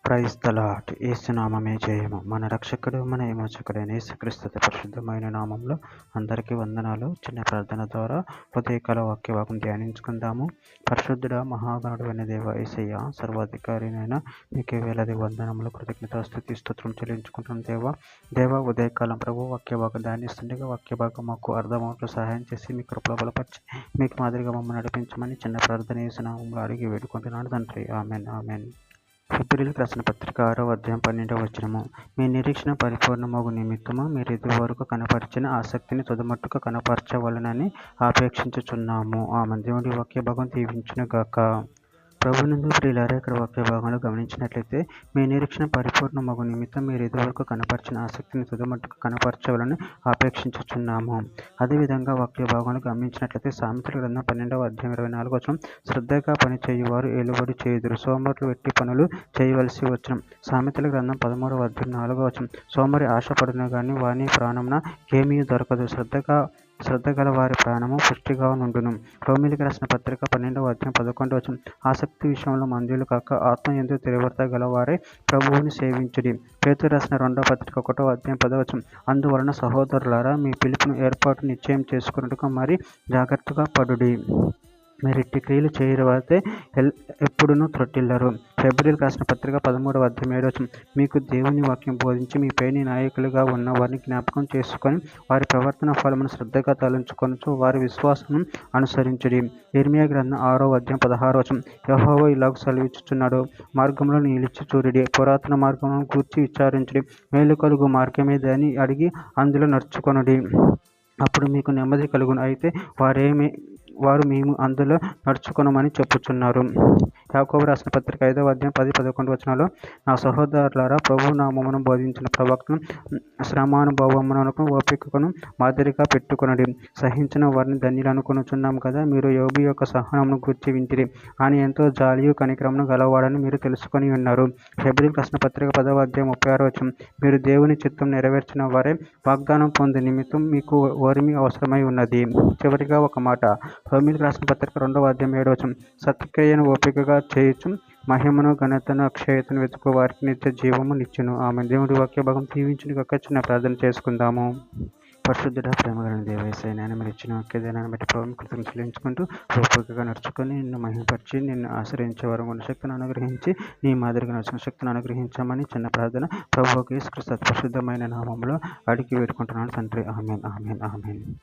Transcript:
Praise the lord. యేసు నామమే జయము. మన రక్షకుడు మన విమోచకుడైన యేసుక్రీస్తు పరిశుద్ధమైన నామంలో అందరికీ వందనాలు. చిన్న ప్రార్థన ద్వారా ఉదయకాల వాక్యభాగం ధ్యానించుకుందాము. పరిశుద్ధుడ మహాగణుడు అయిన దేవ యేసయ్య, సర్వాధికారినైన మీకే వేలాది వందనములు, కృతజ్ఞత, స్తుతి, స్తోత్రం చెల్లించుకుంటున్నాం దేవ. ఉదయకాలం ప్రభు వాక్యభాగం ధ్యానిస్తుండగా వాక్యభాగం మాకు అర్థమవుతూ సహాయం చేసి మీ కృపలో బలపరిచి మీకు మాదిరిగా మమ్మల్ని నడిపించమని చిన్న ప్రార్థన యేసు నామంలో అడిగి వేడుకుంటున్నాను తండ్రి. Amen amen. ఫిబ్రవరికి రాసిన పత్రిక 6వ అధ్యాయం 12వ వచనము. మీ నిరీక్షణ పరిపూర్ణమగు నిమిత్తము మీరు ఇదివరకు కనపరిచిన ఆసక్తిని తుదమట్టుకు కనపరచవలనని ఆపేక్షించుచున్నాము. ఆమె దేవుడి వాక్య భాగం దీవించునుగాక. ప్రభునందు ప్రియులారా, ఇక్కడ వాక్య భాగంలో గమనించినట్లయితే మీ నిరీక్షణ పరిపూర్ణమగు నిమిత్తం మీరు ఇదివరకు కనపరిచిన ఆసక్తిని తుదమట్టుకు కనపరచవలని ఆపేక్షించుచున్నాము. అదేవిధంగా వాక్య భాగంలో గమనించినట్లయితే సామెతల గ్రంథం 12వ అధ్యాయం 24వ వచనం, శ్రద్ధగా పని చేయువారు ఏలుబడి చేయుదురు, సోమరులు వెట్టి పనులు చేయవలసి వచ్చును. సామెతల గ్రంథం 13వ అధ్యాయం 4వ వచనం, సోమరి ఆశపడును గాని వాని ప్రాణమున ఏమీ దొరకదు, శ్రద్ధ గల వారి ప్రాణము పుష్టిగా నుండును. రోమీయులకు రాసిన పత్రిక 12వ అధ్యాయం 11వ వచనం, ఆసక్తి విషయంలో మందులు కాక ఆత్మ యందు తీవ్రత గలవారే ప్రభువుని సేవించుడి. పేతురు రాసిన 2వ పత్రిక 1వ అధ్యాయం 10వ వచనం, అందువలన సహోదరులారా మీ పిలుపును ఏర్పాటు నిశ్చయం చేసుకున్నట్టుగా మరి జాగ్రత్తగా పడుడి. మీరు ఇట్టి క్రియలు చేయకపోతే ఎప్పుడునూ త్రొట్టిల్లరు. ఫిబ్రవరికి రాసిన పత్రిక 13వ అధ్యాయం 7వ వచనం, మీకు దేవుని వాక్యం బోధించి మీ పైన నాయకులుగా ఉన్న వారిని జ్ఞాపకం చేసుకొని వారి ప్రవర్తన ఫలమును శ్రద్ధగా తలంచుకొనుచు వారి విశ్వాసమును అనుసరించుడి. ఇర్మియా గ్రంథం 6వ అధ్యాయం 16వ వచనం, యెహోవా ఇలాగ సెలవిచ్చుచున్నాడు, మార్గంలో నిలిచి చూడుడి, పురాతన మార్గములను గూర్చి విచారించుడి, మేలు కలుగు మార్గమేదని అడిగి అందులో నడుచుకొనుడి, అప్పుడు మీకు నెమ్మది కలుగును. అయితే వారు మేము అందులో నడుచుకొనమని చెప్పుచున్నారు. యాకోబు రాసిన పత్రిక 5వ అధ్యాయం 10-11 వచనాల్లో, నా సహోదరులారా ప్రభు నామమును బోధించిన ప్రవక్తను శ్రమానుభవమునకు ఓపికను మాదిరిగా పెట్టుకొనడి, సహించిన వారిని ధన్యులు అనుకొనుచున్నాం కదా. మీరు యోబు యొక్క సహనమును గూర్చి వింటిరి, ఆయన ఎంతో జాలియు కనికరమును గలవాడని మీరు తెలుసుకొని ఉన్నారు. ఫిబ్రవరికి రాసిన పత్రిక 10వ అధ్యాయం 36వ వచనం, మీరు దేవుని చిత్తం నెరవేర్చిన వారే వాగ్దానం పొందే నిమిత్తం మీకు ఓర్మి అవసరమై ఉన్నది. చివరిగా ఒక మాట, రోమీయులకు రాసిన పత్రిక 2వ అధ్యాయం 7వ వచనం, సత్క్రియను ఓపికగా చేయుచు మహిమను ఘనతను అక్షయతను వెతుకు వారికి నిత్య జీవము నిచ్చును. ఆమె దేవుడి వాక్య భాగం దీవించునుగాక. చిన్న ప్రార్థన చేసుకుందాము. పరిశుద్ధుడ ప్రేమగల దేవ యేసయ్య, నేను మీరు ఇచ్చిన వాక్యదానాన్ని బట్టి ప్రభువుని కృతజ్ఞతలు చెల్లించుకుంటూ ఓపికగా నడుచుకొని నిన్ను మహిమపరిచి నిన్ను ఆశ్రయించే వారు ఉన్న శక్తిని అనుగ్రహించి నీ మాదిరిగా నడిచిన శక్తిని అనుగ్రహించామని చిన్న ప్రార్థన ప్రభువుకి యేసుక్రీస్తు పరిశుద్ధమైన నామంలో అడిగి వేడుకుంటున్నాను తండ్రి. Amen amen amen.